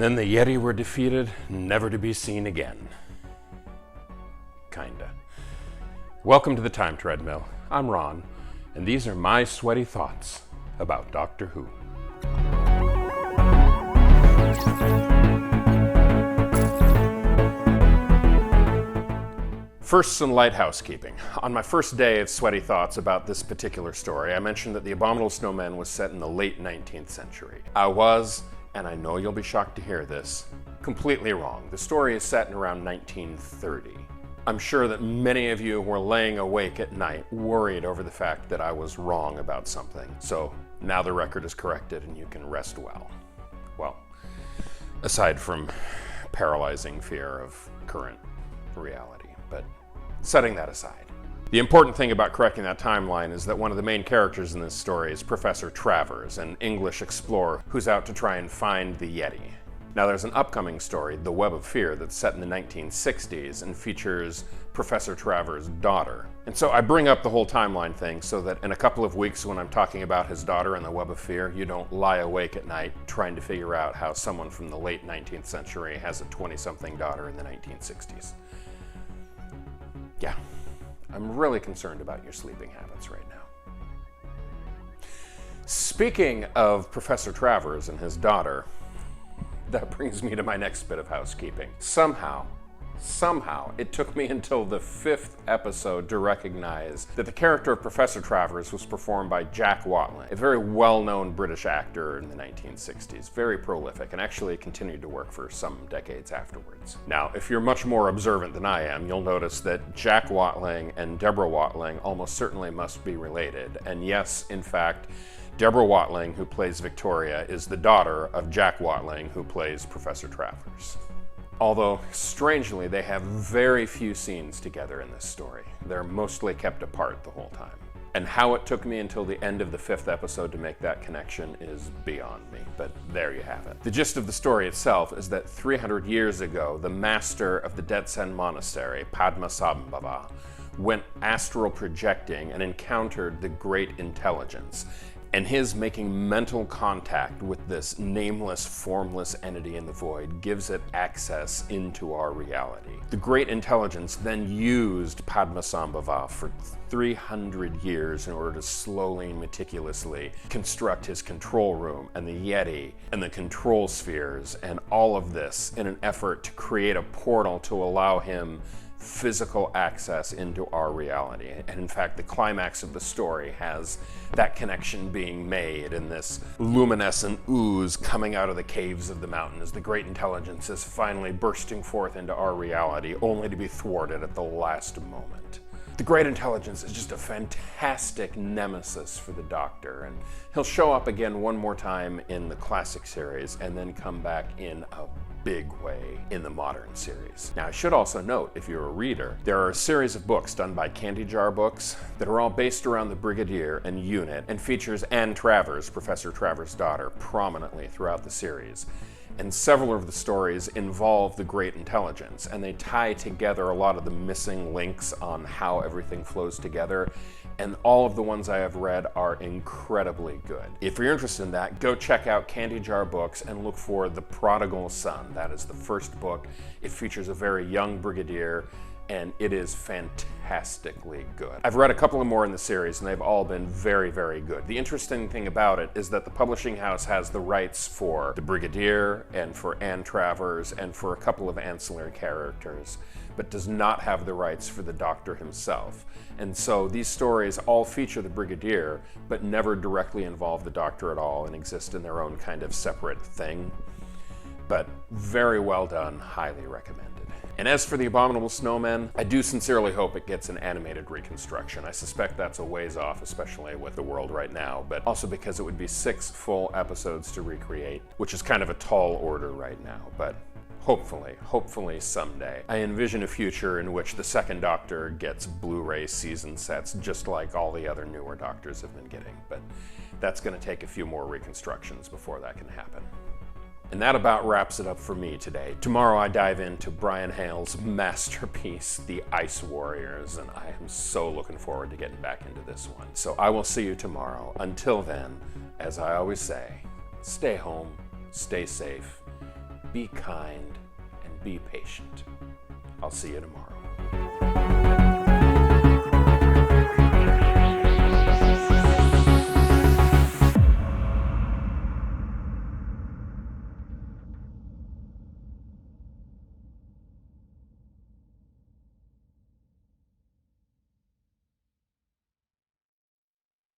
then the Yeti were defeated, never to be seen again. Kinda. Welcome to the Time Treadmill. I'm Ron, and these are my sweaty thoughts about Doctor Who. First, some light housekeeping. On my first day of sweaty thoughts about this particular story, I mentioned that the Abominable Snowmen was set in the late 19th century. I was, and I know you'll be shocked to hear this, completely wrong. The story is set in around 1930. I'm sure that many of you were laying awake at night, worried over the fact that I was wrong about something. So now the record is corrected and you can rest well. Well, aside from paralyzing fear of current reality, but setting that aside. The important thing about correcting that timeline is that one of the main characters in this story is Professor Travers, an English explorer who's out to try and find the Yeti. Now there's an upcoming story, The Web of Fear, that's set in the 1960s and features Professor Travers' daughter. And so I bring up the whole timeline thing so that in a couple of weeks when I'm talking about his daughter and The Web of Fear, you don't lie awake at night trying to figure out how someone from the late 19th century has a 20-something daughter in the 1960s. Yeah, I'm really concerned about your sleeping habits right now. Speaking of Professor Travers and his daughter, that brings me to my next bit of housekeeping. Somehow, it took me until the 5th episode to recognize that the character of Professor Travers was performed by Jack Watling, a very well-known British actor in the 1960s, very prolific, and actually continued to work for some decades afterwards. Now, if you're much more observant than I am, you'll notice that Jack Watling and Deborah Watling almost certainly must be related. And yes, in fact, Deborah Watling, who plays Victoria, is the daughter of Jack Watling, who plays Professor Travers. Although, strangely, they have very few scenes together in this story. They're mostly kept apart the whole time. And how it took me until the end of the 5th episode to make that connection is beyond me, but there you have it. The gist of the story itself is that 300 years ago, the master of the Detsen Monastery, Padmasambhava, went astral projecting and encountered the Great Intelligence. And his making mental contact with this nameless, formless entity in the void gives it access into our reality. The Great Intelligence then used Padmasambhava for 300 years in order to slowly and meticulously construct his control room and the Yeti and the control spheres and all of this in an effort to create a portal to allow him physical access into our reality. And in fact, the climax of the story has that connection being made in this luminescent ooze coming out of the caves of the mountain as the Great Intelligence is finally bursting forth into our reality, only to be thwarted at the last moment. The Great Intelligence is just a fantastic nemesis for the Doctor, and he'll show up again one more time in the classic series and then come back in a big way in the modern series. Now, I should also note, if you're a reader, there are a series of books done by Candy Jar Books that are all based around the Brigadier and unit and features Anne Travers, Professor Travers' daughter, prominently throughout the series. And several of the stories involve the Great Intelligence, and they tie together a lot of the missing links on how everything flows together. And all of the ones I have read are incredibly good. If you're interested in that, go check out Candy Jar Books and look for The Prodigal Son. That is the first book. It features a very young Brigadier, and it is fantastically good. I've read a couple of more in the series, and they've all been very, very good. The interesting thing about it is that the publishing house has the rights for the Brigadier and for Anne Travers and for a couple of ancillary characters, but does not have the rights for the Doctor himself. And so these stories all feature the Brigadier, but never directly involve the Doctor at all and exist in their own kind of separate thing. But very well done, highly recommended. And as for the Abominable Snowmen, I do sincerely hope it gets an animated reconstruction. I suspect that's a ways off, especially with the world right now, but also because it would be 6 full episodes to recreate, which is kind of a tall order right now, but hopefully someday. I envision a future in which the second Doctor gets Blu-ray season sets just like all the other newer Doctors have been getting, but that's going to take a few more reconstructions before that can happen. And that about wraps it up for me today. Tomorrow I dive into Brian Hale's masterpiece, The Ice Warriors, and I am so looking forward to getting back into this one. So I will see you tomorrow. Until then, as I always say, stay home, stay safe, be kind, and be patient. I'll see you tomorrow.